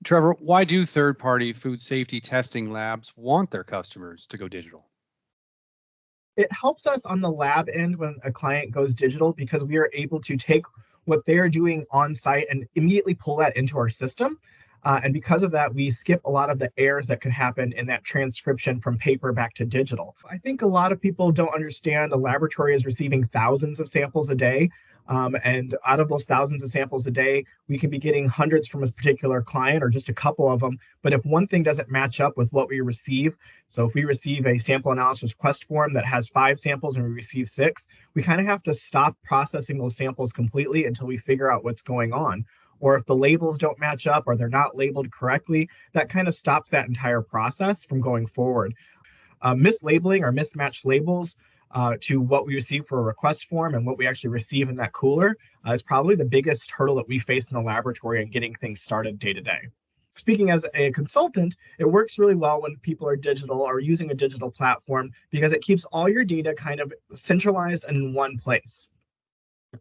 Trevor, why do third-party food safety testing labs want their customers to go digital? It helps us on the lab end when a client goes digital because we are able to take what they're doing on site and immediately pull that into our system. And because of that, we skip a lot of the errors that could happen in that transcription from paper back to digital. I think a lot of people don't understand a laboratory is receiving thousands of samples a day. And out of those thousands of samples a day, we can be getting hundreds from a particular client or just a couple of them. But if one thing doesn't match up with what we receive, so if we receive a sample analysis request form that has 5 samples and we receive 6, we kind of have to stop processing those samples completely until we figure out what's going on. Or if the labels don't match up or they're not labeled correctly, that kind of stops that entire process from going forward. Mislabeling or mismatched labels to what we receive for a request form and what we actually receive in that cooler is probably the biggest hurdle that we face in the laboratory and getting things started day to day. Speaking as a consultant, it works really well when people are digital or using a digital platform because it keeps all your data kind of centralized in one place.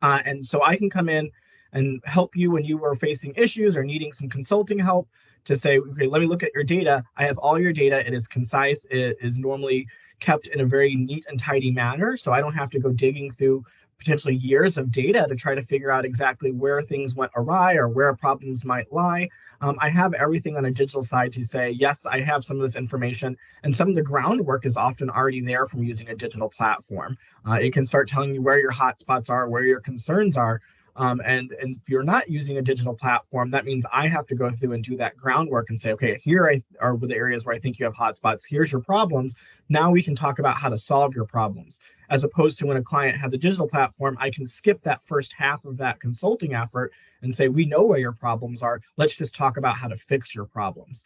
And so I can come in and help you when you were facing issues or needing some consulting help to say, okay, let me look at your data. I have all your data. It is concise. It is normally kept in a very neat and tidy manner. So I don't have to go digging through potentially years of data to try to figure out exactly where things went awry or where problems might lie. I have everything on a digital side to say, yes, I have some of this information, and some of the groundwork is often already there from using a digital platform. It can start telling you where your hotspots are, where your concerns are. And if you're not using a digital platform, that means I have to go through and do that groundwork and say, okay, here are the areas where I think you have hotspots. Here's your problems. Now we can talk about how to solve your problems. As opposed to when a client has a digital platform, I can skip that first half of that consulting effort and say, we know where your problems are. Let's just talk about how to fix your problems.